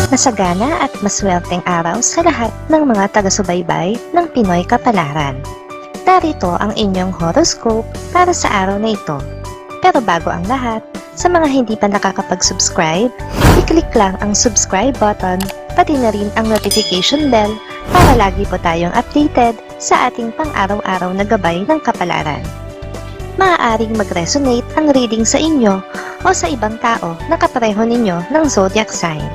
Masagana at maswerteng araw sa lahat ng mga taga-subaybay ng Pinoy Kapalaran. Narito ang inyong horoscope para sa araw na ito. Pero bago ang lahat, sa mga hindi pa nakakapag-subscribe, i-click lang ang subscribe button, pati na rin ang notification bell para lagi po tayong updated sa ating pang-araw-araw na gabay ng kapalaran. Maaaring mag-resonate ang reading sa inyo o sa ibang tao na kapareho ninyo ng zodiac sign.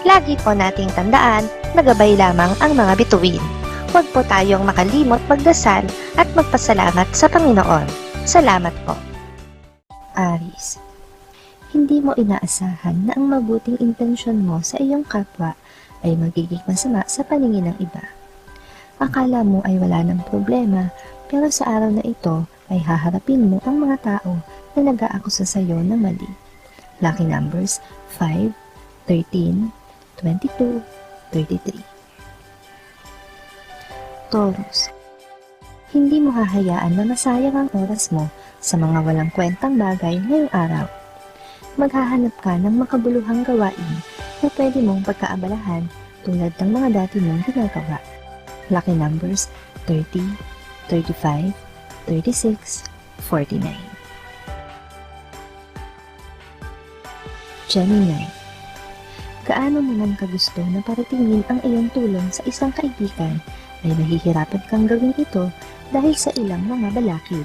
Lagi po nating tandaan na gabay lamang ang mga bituin. Huwag po tayong makalimot magdasal at magpasalamat sa Panginoon. Salamat po. Aries, hindi mo inaasahan na ang mabuting intensyon mo sa iyong kapwa ay magiging masama sa paningin ng iba. Akala mo ay wala ng problema, pero sa araw na ito ay haharapin mo ang mga tao na nag-aakusa sa iyo ng mali. Lucky numbers 5, 13, 22, 33. Taurus, hindi mo hahayaan na masayang ang oras mo sa mga walang kwentang bagay ngayong araw. Maghahanap ka ng makabuluhang gawain na pwede mong pagkaabalahan tulad ng mga dati mong ginagawa. Lucky numbers 30, 35, 36, 49. Gemini, gaano mo man kagusto na paratingin ang iyong tulong sa isang kaibigan, ay mahihirapan kang gawin ito dahil sa ilang mga balakid.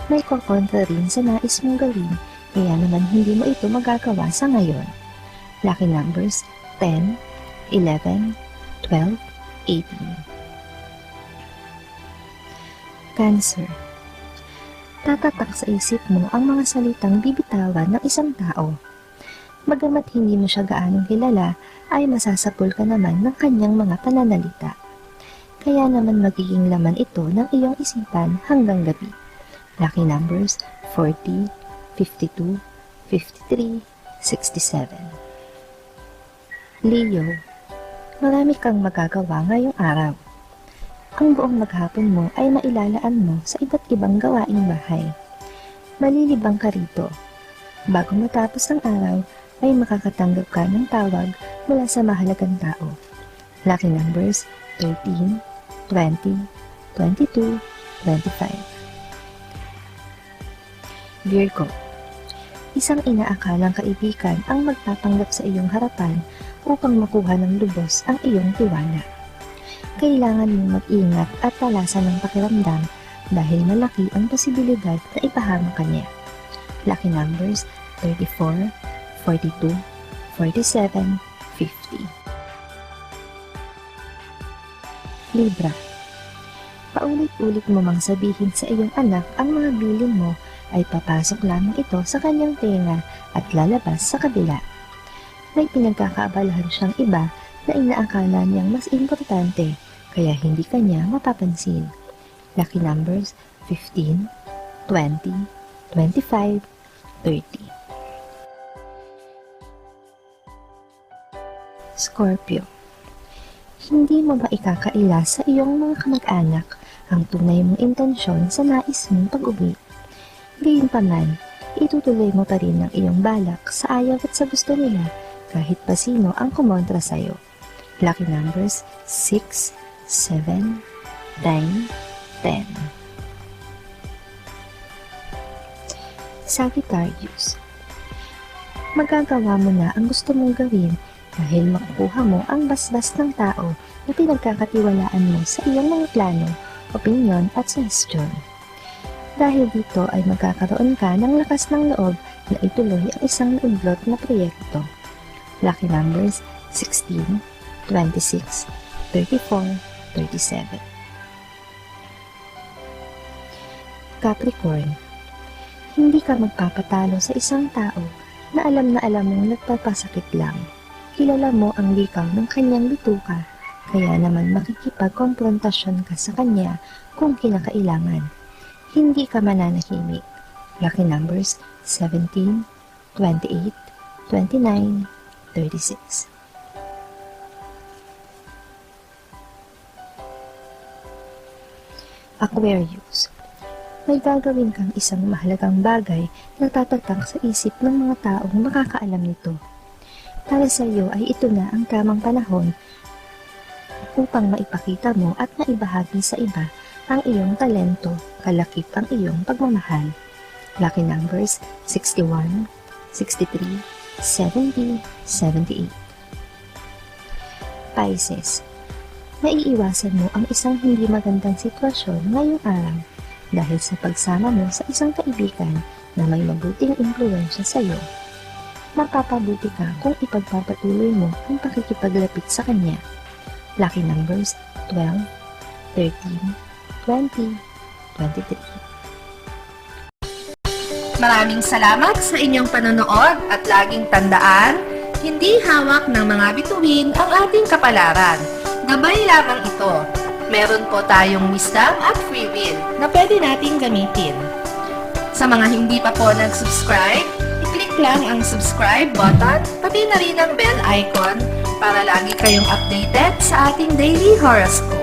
May kokontra rin sa nais mong gawin, kaya naman hindi mo ito magagawa sa ngayon. Lucky numbers 10, 11, 12, 18. Cancer, tatatak sa isip mo ang mga salitang bibitawan ng isang tao. Bagamat hindi mo siya gaanong kilala, ay masasapul ka naman ng kanyang mga pananalita. Kaya naman magiging laman ito ng iyong isipan hanggang gabi. Lucky numbers 40, 52, 53, 67. Leo, marami kang magagawa ngayong araw. Ang buong maghapon mo ay mailalaan mo sa iba't ibang gawaing bahay. Malilibang ka rito. Bago matapos ang araw, ay makakatanggap ka ng tawag mula sa mahalagang tao. Lucky numbers 13, 20, 22, 25. Virgo, isang inaakalang kaibigan ang magpapanggap sa iyong harapan upang makuha ng lubos ang iyong tiwala. Kailangan mong mag-ingat at talasan ng pakiramdam dahil malaki ang posibilidad na ipahamak ka niya. Lucky numbers 34, 42, 47, 50. Libra, paulit-ulit mo mang sabihin sa iyong anak ang mga bilin mo ay papasok lamang ito sa kanyang tenga at lalabas sa kabila. May pinagkakaabalahan siyang iba na inaakala niyang mas importante kaya hindi kanya mapapansin. Lucky numbers 15, 20, 25, 30. Scorpio, hindi mo ba ikakaila sa iyong mga kamag-anak ang tunay mong intensyon sa nais mong pag-uwi? Gayunpaman, itutuloy mo pa rin ang iyong balak sa ayaw at sa gusto nila kahit pa sino ang kumontra sa'yo. Lucky numbers 6, 7, 9, 10. Sagittarius, magagawa mo na ang gusto mong gawin dahil makukuha mo ang basbas ng tao na pinagkakatiwalaan mo sa iyong mga plano, opinyon at suggestion. Dahil dito ay magkakaroon ka ng lakas ng loob na ituloy ang isang naudlot na proyekto. Lucky numbers 16, 26, 34, 37. Capricorn, hindi ka magpapatalo sa isang tao na alam mong nagpapasakit lang. Kilala mo ang likaw ng kanyang bituka, kaya naman makikipagkomprontasyon ka sa kanya kung kinakailangan. Hindi ka mananahimik. Lucky numbers 17, 28, 29, 36. Aquarius, may gagawin kang isang mahalagang bagay na tatatak sa isip ng mga taong makakaalam nito. Para sa iyo ay ito na ang tamang panahon upang maipakita mo at maibahagi sa iba ang iyong talento, kalakip ang iyong pagmamahal. Lucky numbers 61, 63, 70, 78. Pisces, maiiwasan mo ang isang hindi magandang sitwasyon ngayong araw dahil sa pagsama mo sa isang kaibigan na may mabuting impluwensya sa iyo. Mapapabuti ka kung ipagpapatuloy mo ang pakikipaglapit sa kanya. Lucky numbers 12, 13, 20, 23. Maraming salamat sa inyong panonood at laging tandaan, hindi hawak ng mga bituin ang ating kapalaran. Gabay lamang ito. Meron po tayong wisdom at free will na pwede nating gamitin. Sa mga hindi pa po nag-subscribe, i-click lang ang subscribe button, pati na rin ang bell icon para lagi kayong updated sa ating daily horoscope.